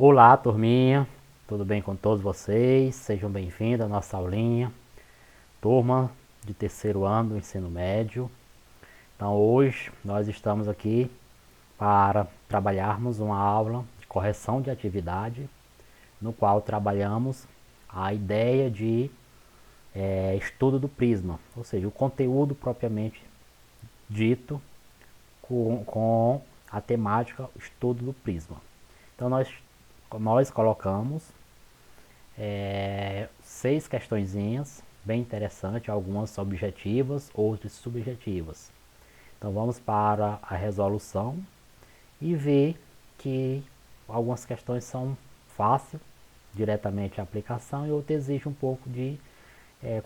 Olá, turminha, tudo bem com todos vocês? Sejam bem-vindos à nossa aulinha, turma de terceiro ano do ensino médio. Então, hoje nós estamos aqui para trabalharmos uma aula de correção de atividade, no qual trabalhamos a ideia de estudo do prisma, ou seja, o conteúdo propriamente dito com a temática estudo do prisma. Então, nós colocamos 6 questõezinhas, bem interessante, algumas objetivas, outras subjetivas. Então vamos para a resolução e ver que algumas questões são fáceis, diretamente a aplicação, e outras exigem um pouco de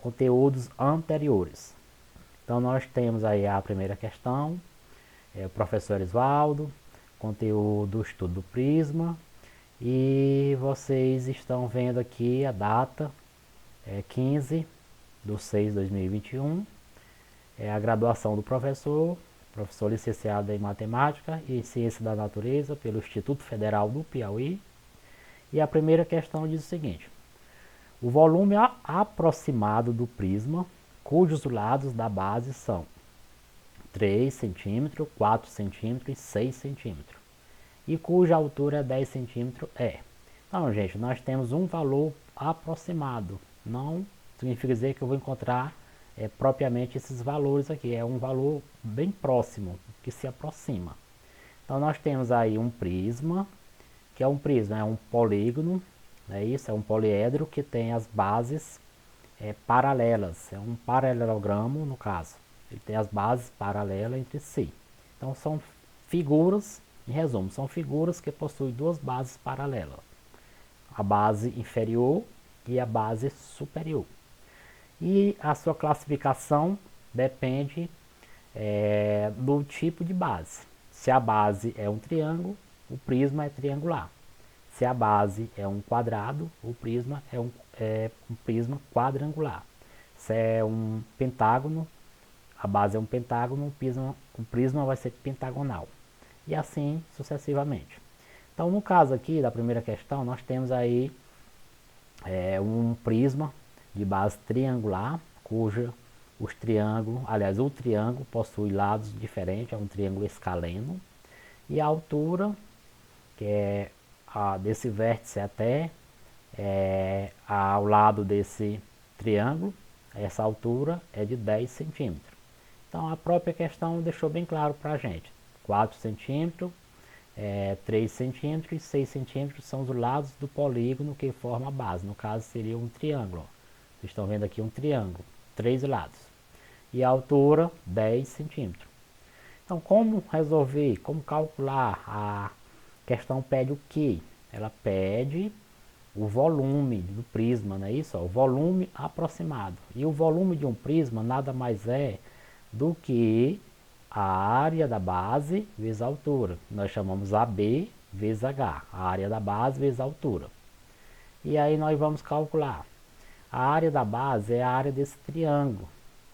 conteúdos anteriores. Então nós temos aí a primeira questão, o professor Isvaldo, conteúdo estudo do prisma, e vocês estão vendo aqui a data, 15/6/2021, a graduação do professor licenciado em Matemática e Ciência da Natureza pelo Instituto Federal do Piauí. E a primeira questão diz o seguinte: o volume aproximado do prisma, cujos lados da base são 3 centímetros, 4 centímetros e 6 centímetros, e cuja altura é 10 centímetros é. Então, gente, nós temos um valor aproximado. Não significa dizer que eu vou encontrar propriamente esses valores aqui. É um valor bem próximo, que se aproxima. Então, nós temos aí um prisma, que é um polígono, isso? É um poliedro que tem as bases paralelas. É um paralelogramo, no caso. Ele tem as bases paralelas entre si. Então, são figuras, em resumo, são figuras que possuem duas bases paralelas. A base inferior e a base superior. E a sua classificação depende do tipo de base. Se a base é um triângulo, o prisma é triangular. Se a base é um quadrado, o prisma é um prisma quadrangular. Se é um pentágono, a base é um pentágono, o prisma vai ser pentagonal. E assim sucessivamente. Então, no caso aqui da primeira questão, nós temos aí um prisma de base triangular, cuja o triângulo possui lados diferentes, é um triângulo escaleno, e a altura, que é desse vértice até ao lado desse triângulo, essa altura é de 10 centímetros. Então, a própria questão deixou bem claro para a gente: 4 centímetros, 3 centímetros e 6 centímetros são os lados do polígono que forma a base. No caso, seria um triângulo. Vocês estão vendo aqui um triângulo, 3 lados. E a altura, 10 centímetros. Então, como resolver, como calcular? A questão pede o quê? Ela pede o volume do prisma, não é isso? O volume aproximado. E o volume de um prisma nada mais é do que a área da base vezes a altura. Nós chamamos AB vezes H, a área da base vezes a altura. E aí nós vamos calcular. A área da base é a área desse triângulo.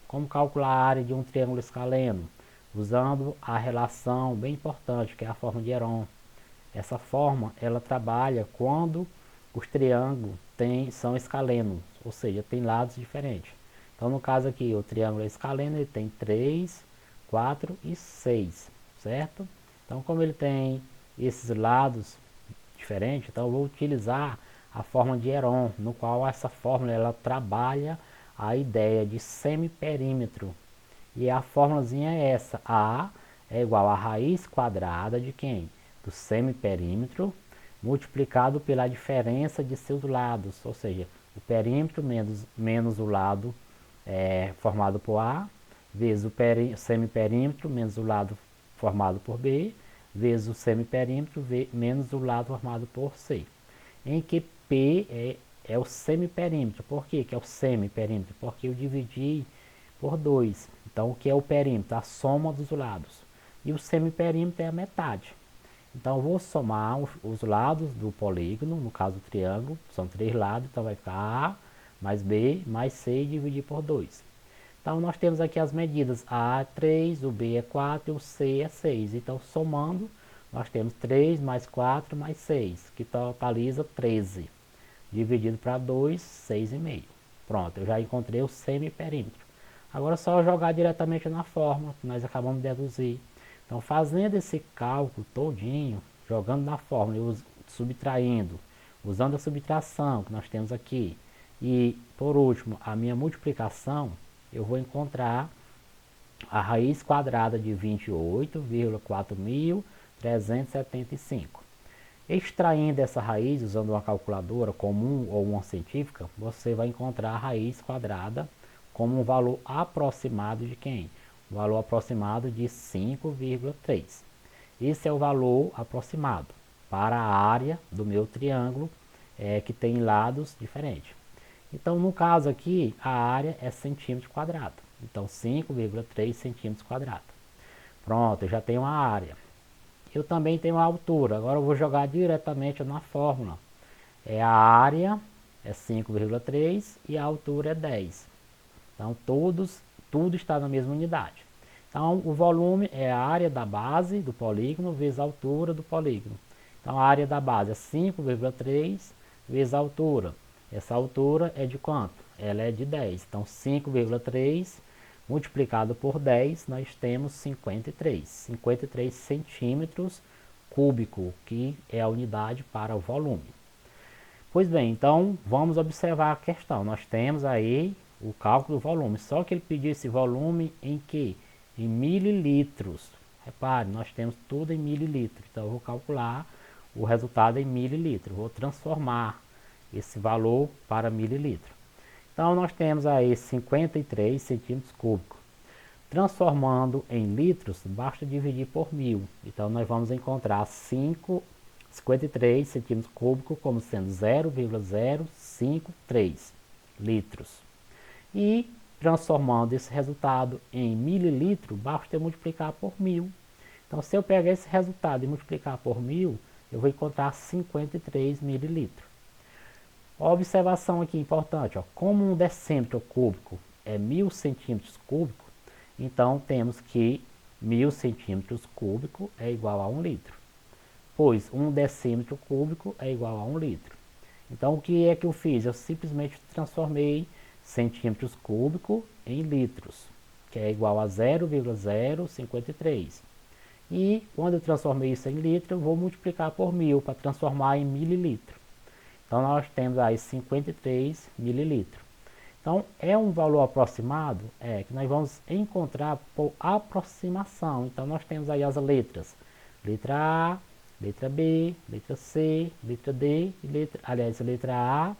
Como calcular a área de um triângulo escaleno? Usando a relação bem importante, que é a forma de Heron. Essa forma, ela trabalha quando os triângulos são escalenos, ou seja, tem lados diferentes. Então, no caso aqui, o triângulo é escaleno, ele tem 3, 4 e 6, certo? Então, como ele tem esses lados diferentes, então eu vou utilizar a forma de Heron, no qual essa fórmula ela trabalha a ideia de semiperímetro. E a fórmulazinha é essa: A é igual a raiz quadrada de quem? Do semiperímetro, multiplicado pela diferença de seus lados, ou seja, o perímetro menos o lado formado por A, vezes o semiperímetro menos o lado formado por B, vezes o semiperímetro menos o lado formado por C. Em que P é o semiperímetro. Por quê que é o semiperímetro? Porque eu dividi por 2. Então, o que é o perímetro? A soma dos lados. E o semiperímetro é a metade. Então, eu vou somar os lados do polígono, no caso do triângulo, são 3 lados, então vai ficar A mais B mais C e dividir por 2. Então, nós temos aqui as medidas: A é 3, o B é 4 e o C é 6. Então, somando, nós temos 3 mais 4 mais 6, que totaliza 13. Dividido para 2, 6,5. Pronto, eu já encontrei o semiperímetro. Agora é só jogar diretamente na fórmula, que nós acabamos de deduzir. Então, fazendo esse cálculo todinho, jogando na fórmula e subtraindo, usando a subtração que nós temos aqui, e, por último, a minha multiplicação, eu vou encontrar a raiz quadrada de 28,4.375. Extraindo essa raiz, usando uma calculadora comum ou uma científica, você vai encontrar a raiz quadrada como um valor aproximado de quem? Um valor aproximado de 5,3. Esse é o valor aproximado para a área do meu triângulo, que tem lados diferentes. Então, no caso aqui, a área é centímetro quadrado. Então, 5,3 centímetros quadrados. Pronto, eu já tenho a área. Eu também tenho a altura. Agora eu vou jogar diretamente na fórmula. A área é 5,3 e a altura é 10. Então, tudo está na mesma unidade. Então, o volume é a área da base do polígono vezes a altura do polígono. Então, a área da base é 5,3 vezes a altura. Essa altura é de quanto? Ela é de 10. Então, 5,3 multiplicado por 10, nós temos 53 centímetros cúbicos, que é a unidade para o volume. Pois bem, então vamos observar a questão. Nós temos aí o cálculo do volume, só que ele pediu esse volume em que? Em mililitros. Repare, nós temos tudo em mililitros, então eu vou calcular o resultado em mililitros, vou transformar esse valor para mililitro. Então, nós temos aí 53 centímetros cúbicos. Transformando em litros, basta dividir por 1000. Então, nós vamos encontrar 53 centímetros cúbicos como sendo 0,053 litros. E, transformando esse resultado em mililitro, basta eu multiplicar por 1000. Então, se eu pegar esse resultado e multiplicar por 1000, eu vou encontrar 53 mililitros. Observação aqui importante, ó, como um decímetro cúbico é 1000 centímetros cúbicos, então temos que 1000 centímetros cúbicos é igual a 1 litro, pois um decímetro cúbico é igual a 1 litro. Então o que é que eu fiz? Eu simplesmente transformei centímetros cúbicos em litros, que é igual a 0,053. E quando eu transformei isso em litro, eu vou multiplicar por 1000 para transformar em mililitro. Então, nós temos aí 53 mililitros. Então, é um valor aproximado? Que nós vamos encontrar por aproximação. Então, nós temos aí as letras. Letra A, letra B, letra C, letra D, letra A,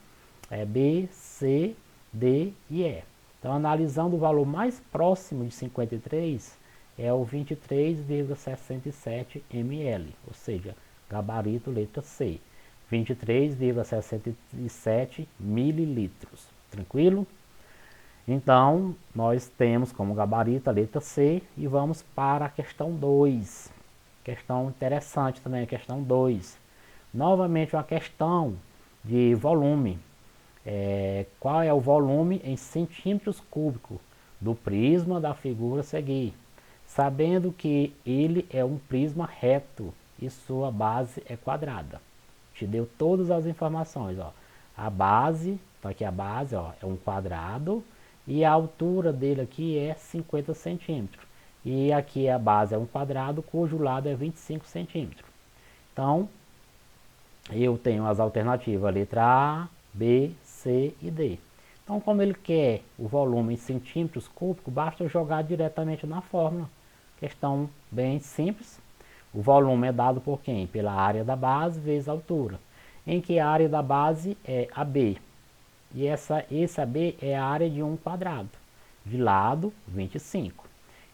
B, C, D e E. Então, analisando o valor mais próximo de 53, é o 23,67 ml, ou seja, gabarito letra C. 23,67 mililitros. Tranquilo? Então, nós temos como gabarito a letra C e vamos para a questão 2. Questão interessante também, a questão 2. Novamente uma questão de volume. Qual é o volume em centímetros cúbicos do prisma da figura a seguir? Sabendo que ele é um prisma reto e sua base é quadrada. Te deu todas as informações, ó. A base, tá aqui a base, ó, é um quadrado e a altura dele aqui é 50 centímetros. E aqui a base é um quadrado cujo lado é 25 centímetros. Então, eu tenho as alternativas letra A, B, C e D. Então, como ele quer o volume em centímetros cúbicos, basta eu jogar diretamente na fórmula. Questão bem simples. O volume é dado por quem? Pela área da base vezes a altura. Em que a área da base é AB. E esse AB é a área de um quadrado. De lado, 25.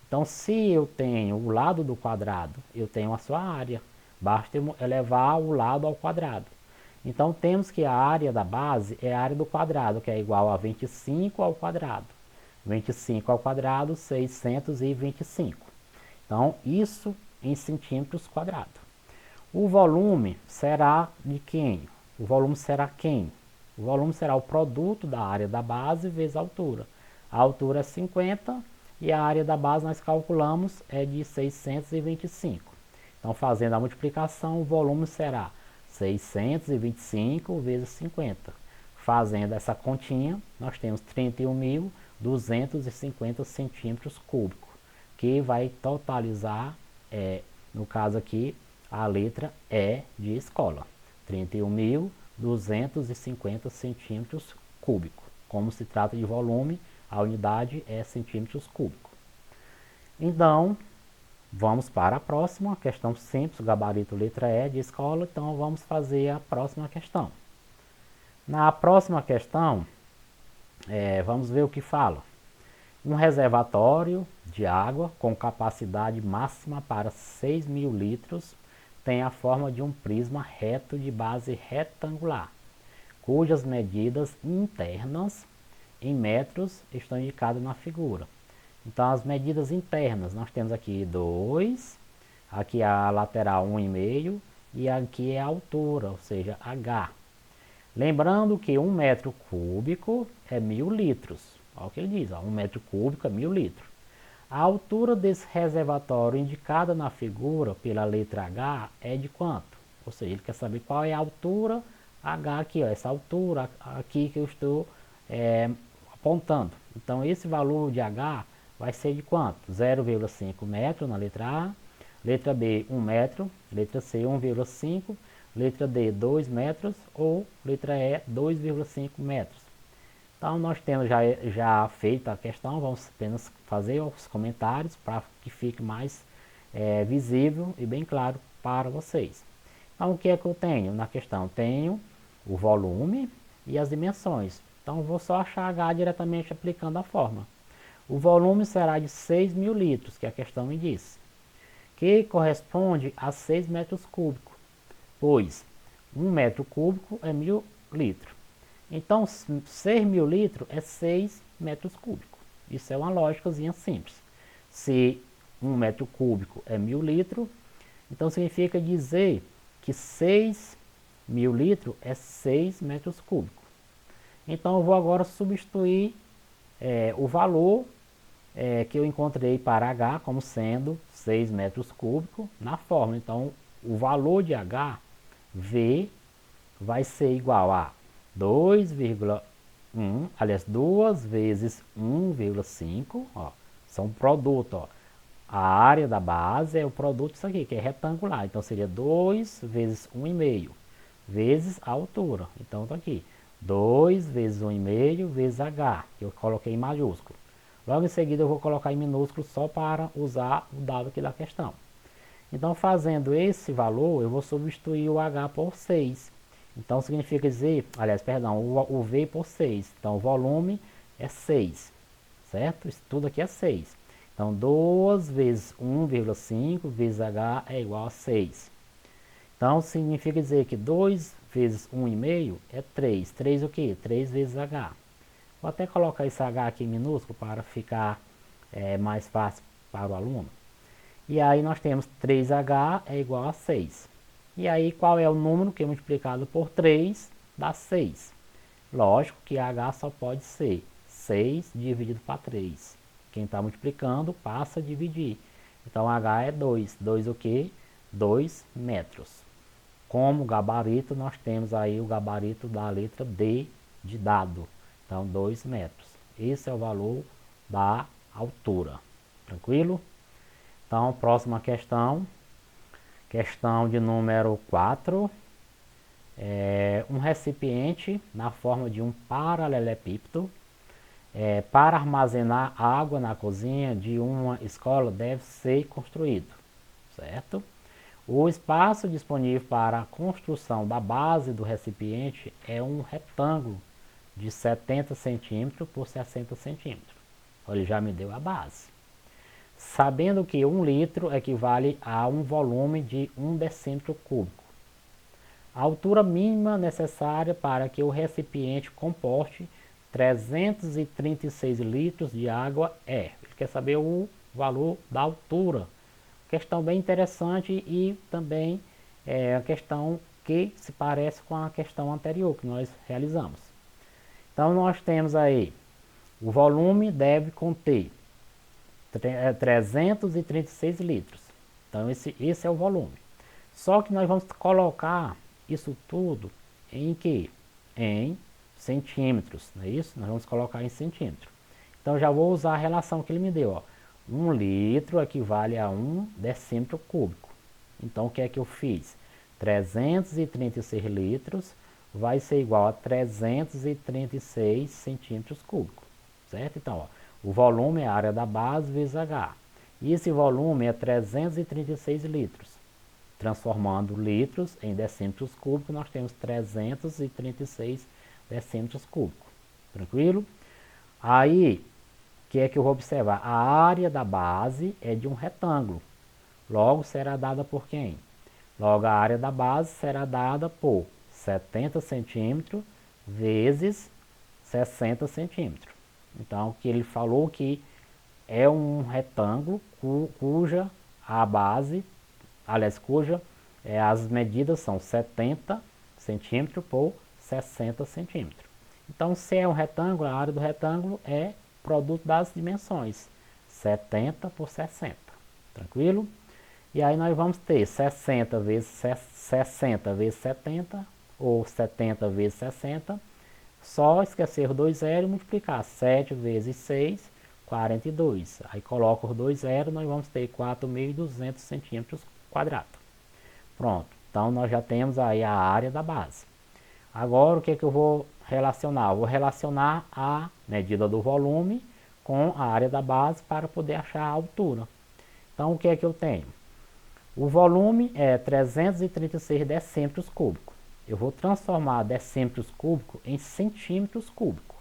Então, se eu tenho o lado do quadrado, eu tenho a sua área. Basta eu elevar o lado ao quadrado. Então, temos que a área da base é a área do quadrado, que é igual a 25 ao quadrado. 25 ao quadrado, 625. Então, isso em centímetros quadrados. O volume será de quem? O volume será quem? O volume será o produto da área da base vezes a altura. A altura é 50 e a área da base nós calculamos é de 625. Então, fazendo a multiplicação, o volume será 625 vezes 50. Fazendo essa continha, nós temos 31.250 centímetros cúbicos, que vai totalizar, no caso aqui, a letra E de escola, 31.250 centímetros cúbicos. Como se trata de volume, a unidade é centímetros cúbicos. Então, vamos para a próxima questão simples, gabarito letra E de escola. Então, vamos fazer a próxima questão. Na próxima questão, vamos ver o que fala. Um reservatório de água com capacidade máxima para 6.000 litros tem a forma de um prisma reto de base retangular, cujas medidas internas em metros estão indicadas na figura. Então, as medidas internas, nós temos aqui 2, aqui a lateral 1,5 e aqui é a altura, ou seja, H. Lembrando que 1 metro cúbico é 1.000 litros. Olha o que ele diz, 1 metro cúbico é 1.000 litros. A altura desse reservatório indicada na figura pela letra H é de quanto? Ou seja, ele quer saber qual é a altura H aqui, ó, essa altura aqui que eu estou apontando. Então, esse valor de H vai ser de quanto? 0,5 metro na letra A, letra B 1 metro, letra C 1,5, letra D 2 metros ou letra E 2,5 metros. Então, nós temos já feita a questão, vamos apenas fazer os comentários para que fique mais visível e bem claro para vocês. Então, o que é que eu tenho na questão? Tenho o volume e as dimensões. Então, vou só achar H diretamente aplicando a fórmula. O volume será de 6.000 litros, que a questão me diz, que corresponde a 6 metros cúbicos, pois 1 metro cúbico é 1.000 litros. Então, 6.000 litros é 6 metros cúbicos. Isso é uma lógicazinha simples. Se 1 metro cúbico é 1.000 litros, então significa dizer que 6.000 litros é 6 metros cúbicos. Então, eu vou agora substituir o valor que eu encontrei para H como sendo 6 metros cúbicos na fórmula. Então, o valor de H, V, vai ser igual a 2,1, aliás, 2 vezes 1,5, ó, são produto, ó. A área da base é o produto disso aqui, que é retangular. Então, seria 2 vezes 1,5 vezes a altura. Então, está aqui, 2 vezes 1,5 vezes H, que eu coloquei em maiúsculo. Logo em seguida, eu vou colocar em minúsculo só para usar o dado aqui da questão. Então, fazendo esse valor, eu vou substituir o H por 6. Então, significa dizer, aliás, perdão, o V por 6. Então, o volume é 6, certo? Isso tudo aqui é 6. Então, 2 vezes 1,5 vezes H é igual a 6. Então, significa dizer que 2 vezes 1,5 é 3. 3 o quê? 3 vezes H. Vou até colocar esse H aqui em minúsculo para ficar mais fácil para o aluno. E aí nós temos 3H é igual a 6. E aí qual é o número que é multiplicado por 3 dá 6? Lógico que H só pode ser 6 dividido para 3. Quem está multiplicando passa a dividir. Então H é 2. 2 o quê? 2 metros. Como gabarito, nós temos aí o gabarito da letra D de dado. Então, 2 metros. Esse é o valor da altura. Tranquilo? Então, próxima questão. Questão de número 4. Um recipiente na forma de um paralelepípedo para armazenar água na cozinha de uma escola deve ser construído. Certo? O espaço disponível para a construção da base do recipiente é um retângulo de 70 centímetros por 60 centímetros. Ele já me deu a base. Sabendo que 1 litro equivale a um volume de 1 decímetro cúbico. A altura mínima necessária para que o recipiente comporte 336 litros de água é. Ele quer saber o valor da altura. Questão bem interessante e também a questão que se parece com a questão anterior que nós realizamos. Então, nós temos aí, o volume deve conter 336 litros. Então esse é o volume. Só que nós vamos colocar isso tudo em quê? Em centímetros, não é isso? Nós vamos colocar em centímetro. Então já vou usar a relação que ele me deu, ó. 1 litro equivale a 1 decímetro cúbico. Então o que é que eu fiz? 336 litros vai ser igual a 336 centímetros cúbicos, certo? Então, ó, o volume é a área da base vezes H. E esse volume é 336 litros. Transformando litros em decímetros cúbicos, nós temos 336 decímetros cúbicos. Tranquilo? Aí, o que é que eu vou observar? A área da base é de um retângulo. Logo, será dada por quem? Logo, a área da base será dada por 70 centímetros vezes 60 centímetros. Então, o que ele falou que é um retângulo cuja a base, aliás, as medidas são 70 centímetros por 60 centímetros. Então, se é um retângulo, a área do retângulo é produto das dimensões, 70 por 60. Tranquilo? E aí nós vamos ter 60 vezes 60 vezes 70, ou 70 vezes 60, só esquecer os dois zeros e multiplicar. 7 vezes 6, 42. Aí coloca os dois zeros, nós vamos ter 4.200 centímetros quadrados. Pronto, então nós já temos aí a área da base. Agora o que é que eu vou relacionar? Eu vou relacionar a medida do volume com a área da base para poder achar a altura. Então o que é que eu tenho? O volume é 336 decímetros cúbicos. Eu vou transformar decímetros cúbicos em centímetros cúbicos.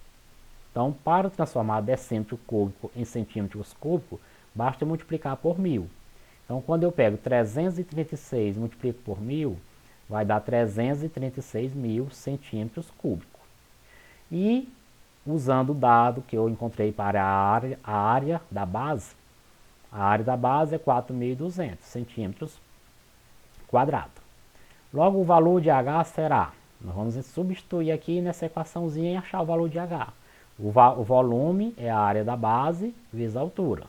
Então, para transformar decímetro cúbico em centímetros cúbicos, basta multiplicar por 1000. Então, quando eu pego 336 e multiplico por 1000, vai dar 336 mil centímetros cúbicos. E, usando o dado que eu encontrei para a área da base, a área da base é 4.200 centímetros quadrados. Logo, o valor de H será, nós vamos substituir aqui nessa equaçãozinha e achar o valor de H. O volume é a área da base vezes a altura.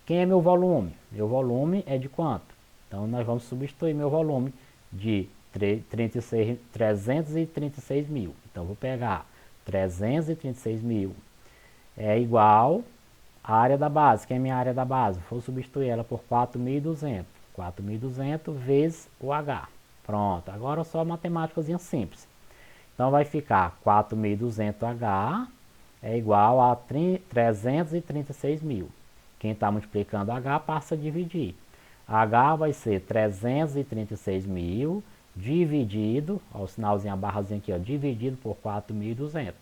Quem é meu volume? Meu volume é de quanto? Então, nós vamos substituir meu volume de 336 mil. Então, vou pegar 336 mil é igual a área da base. Quem é minha área da base? Vou substituir ela por 4.200. 4.200 vezes o H. Pronto, agora só matemáticazinha simples. Então vai ficar 4.200H é igual a 336 mil. Quem está multiplicando H passa a dividir. H vai ser 336 mil dividido, ó, o sinalzinho, a barrazinha aqui, ó, dividido por 4.200.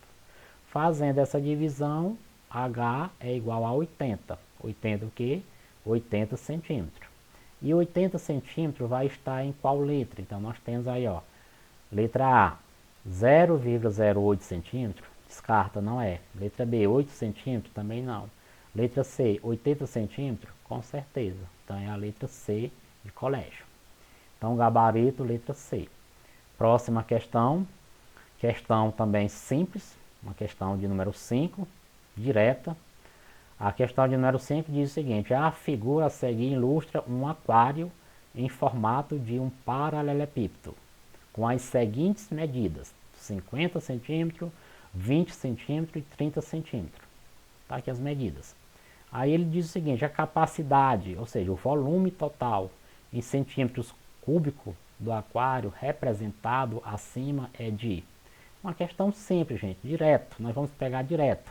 Fazendo essa divisão, H é igual a 80. 80 o quê? 80 centímetros. E 80 centímetros vai estar em qual letra? Então, nós temos aí, ó, letra A, 0,08 centímetros, descarta, não é. Letra B, 8 centímetros, também não. Letra C, 80 centímetros, com certeza. Então, é a letra C de colégio. Então, gabarito, letra C. Próxima questão também simples, uma questão de número 5, direta. A questão de número 5 diz o seguinte: a figura a seguir ilustra um aquário em formato de um paralelepípedo, com as seguintes medidas: 50 centímetros, 20 centímetros e 30 centímetros. Tá aqui as medidas. Aí ele diz o seguinte: a capacidade, ou seja, o volume total em centímetros cúbicos do aquário representado acima é de... Uma questão simples, gente, direto, nós vamos pegar direto.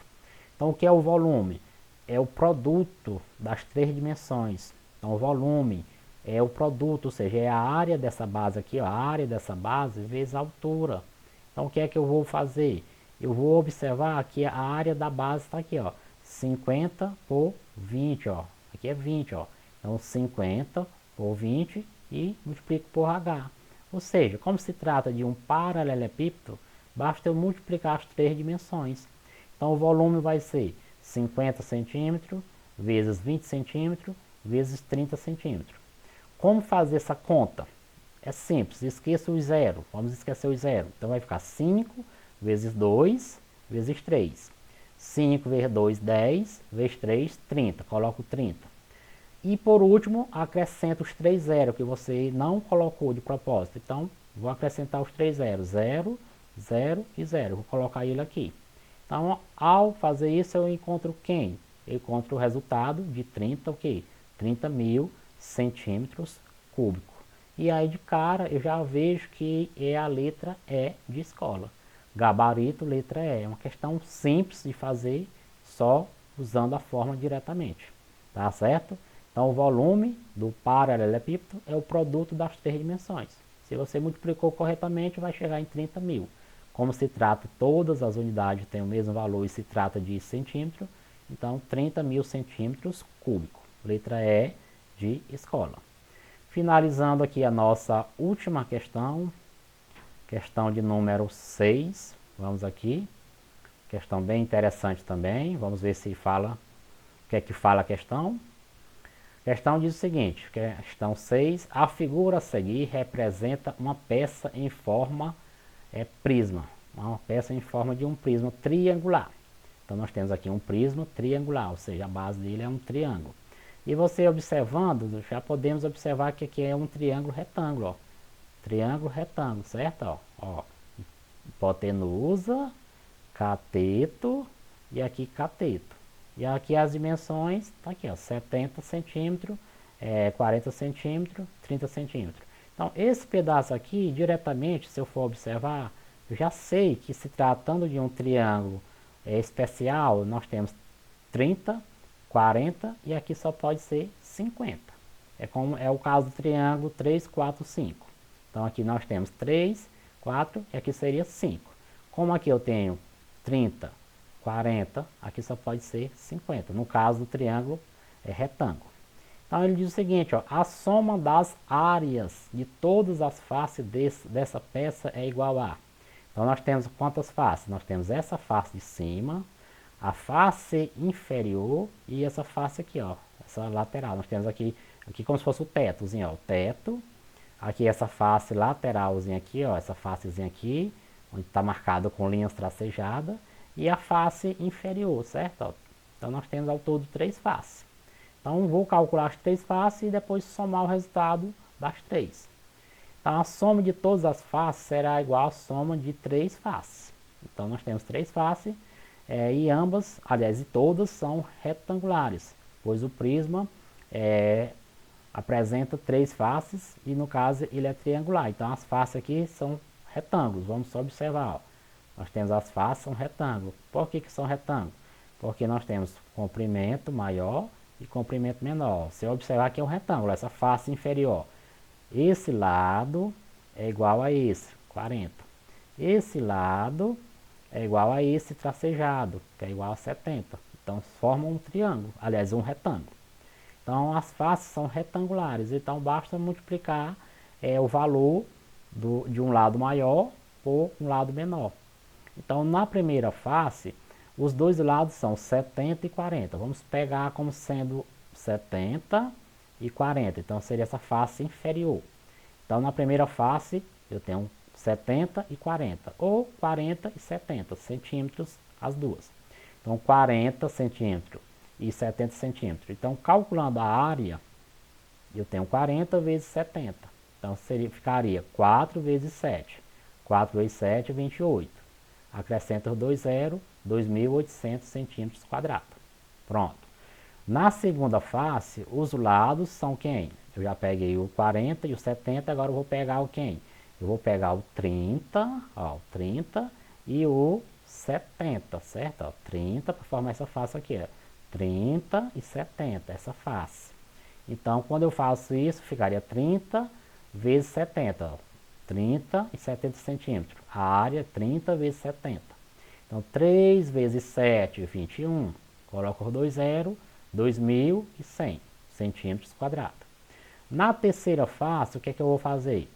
Então, o que é o volume? É o produto das três dimensões. Então, o volume é o produto, ou seja, é a área dessa base aqui, ó, a área dessa base vezes a altura. Então, o que é que eu vou fazer? Eu vou observar que a área da base está aqui, ó, 50 por 20, ó. Aqui é 20, ó. Então, 50 por 20 e multiplico por H. Ou seja, como se trata de um paralelepípedo, basta eu multiplicar as três dimensões. Então, o volume vai ser 50 centímetros vezes 20 centímetros vezes 30 centímetros. Como fazer essa conta? É simples, esqueça o zero. Vamos esquecer o zero. Então vai ficar 5 vezes 2 vezes 3. 5 vezes 2, 10, vezes 3, 30. Coloco 30. E por último, acrescento os 3 zeros que você não colocou de propósito. Então, vou acrescentar os 3 zeros. 0, 0 e 0. Vou colocar ele aqui. Então, ao fazer isso, eu encontro quem? Eu encontro o resultado de 30, o quê? 30.000 centímetros cúbicos. E aí, de cara, eu já vejo que é a letra E de escola. Gabarito, letra E. É uma questão simples de fazer, só usando a forma diretamente. Tá certo? Então, o volume do paralelepípedo é o produto das 3 dimensões. Se você multiplicou corretamente, vai chegar em 30.000. Como se trata, todas as unidades têm o mesmo valor e se trata de centímetro, então 30.000 centímetros cúbicos. Letra E de escola. Finalizando aqui a nossa última questão, questão de número 6. Vamos aqui. Questão bem interessante também. Vamos ver se fala, o que é que fala a questão. A questão diz o seguinte, questão 6, a figura a seguir representa uma peça em forma prisma, uma peça em forma de um prisma triangular. Então nós temos aqui um prisma triangular, ou seja, a base dele é um triângulo. E você observando, já podemos observar que aqui é um triângulo retângulo, ó. Triângulo retângulo, certo? Ó, hipotenusa, cateto e aqui cateto. E aqui as dimensões, tá aqui ó, 70 centímetros, 40 centímetros, 30 centímetros. Então esse pedaço aqui, diretamente, se eu for observar, eu já sei que se tratando de um triângulo especial, nós temos 30, 40 e aqui só pode ser 50. É o caso do triângulo 3, 4, 5. Então aqui nós temos 3, 4 e aqui seria 5. Como aqui eu tenho 30, 40, aqui só pode ser 50. No caso do triângulo retângulo. Então ele diz o seguinte, ó, a soma das áreas de todas as faces dessa peça é igual a... Então nós temos quantas faces? Nós temos essa face de cima, a face inferior e essa face aqui, ó, essa lateral. Nós temos aqui como se fosse o tetozinho, ó, o teto. Aqui essa face lateralzinha aqui, ó, essa facezinha aqui, onde está marcado com linhas tracejadas. E a face inferior, certo? Ó, então nós temos ao todo 3 faces. Então vou calcular as 3 faces e depois somar o resultado das 3. Então a soma de todas as faces será igual à soma de 3 faces. Então nós temos 3 faces e ambas, aliás, e todas são retangulares, pois o prisma apresenta 3 faces e no caso ele é triangular. Então as faces aqui são retângulos, vamos só observar. Ó. Nós temos as faces são retângulos. Por que são retângulos? Porque nós temos comprimento maior e comprimento menor. Se eu observar que é um retângulo, essa face inferior, esse lado é igual a esse, 40. Esse lado é igual a esse tracejado, que é igual a 70. Então formam um triângulo, aliás, um retângulo. Então as faces são retangulares, então basta multiplicar o valor de um lado maior por um lado menor. Então na primeira face, os dois lados são 70 e 40. Vamos pegar como sendo 70 e 40. Então seria essa face inferior. Então na primeira face eu tenho 70 e 40. Ou 40 e 70 centímetros as duas. Então 40 centímetros e 70 centímetros. Então calculando a área, eu tenho 40 vezes 70. Então ficaria 4 vezes 7. 4 vezes 7 é 28. Acrescenta os 2 zeros, 2.800 centímetros quadrados. Pronto. Na segunda face, os lados são quem? Eu já peguei o 40 e o 70, agora eu vou pegar o quem? Eu vou pegar o 30, ó, o 30 e o 70, certo? Ó, 30 para formar essa face aqui, ó. 30 e 70, essa face. Então, quando eu faço isso, ficaria 30 vezes 70, ó. 30 e 70 centímetros. A área é 30 vezes 70. Então, 3 vezes 7, 21. Coloco os 2 zeros, 2.100 centímetros quadrados. Na terceira face, o que é que eu vou fazer?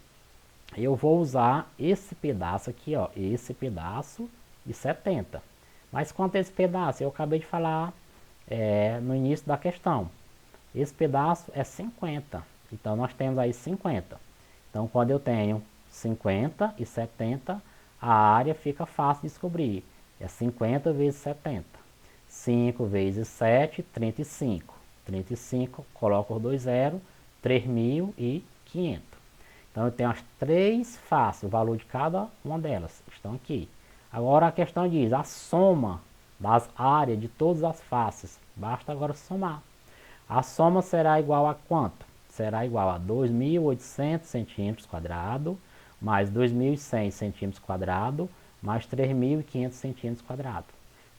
Eu vou usar esse pedaço aqui, ó, esse pedaço de 70. Mas quanto a esse pedaço? Eu acabei de falar no início da questão. Esse pedaço é 50. Então, nós temos aí 50. Então, quando eu tenho 50 e 70, a área fica fácil de descobrir. É 50 vezes 70. 5 vezes 7, 35. 35, coloco os dois zeros, 3.500. Então eu tenho as três faces, o valor de cada uma delas estão aqui. Agora a questão diz, a soma das áreas de todas as faces, basta agora somar. A soma será igual a quanto? Será igual a 2.800 centímetros quadrados, mais 2.100 centímetros quadrados, mais 3.500 centímetros quadrados.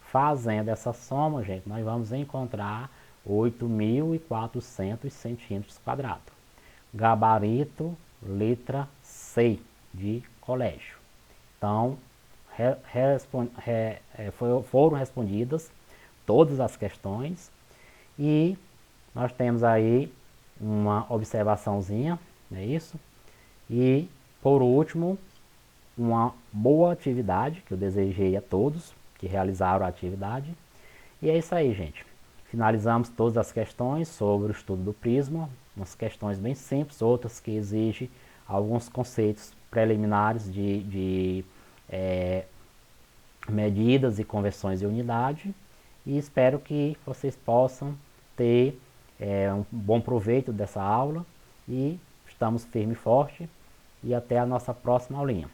Fazendo essa soma, gente, nós vamos encontrar 8.400 centímetros quadrados. Gabarito, letra C de colégio. Então, foram respondidas todas as questões e nós temos aí uma observaçãozinha, não é isso? E, por último, uma boa atividade que eu desejei a todos que realizaram a atividade. E é isso aí, gente. Finalizamos todas as questões sobre o estudo do prisma, umas questões bem simples, outras que exigem alguns conceitos preliminares de medidas e conversões de unidade. E espero que vocês possam ter um bom proveito dessa aula e estamos firme e forte e até a nossa próxima aulinha.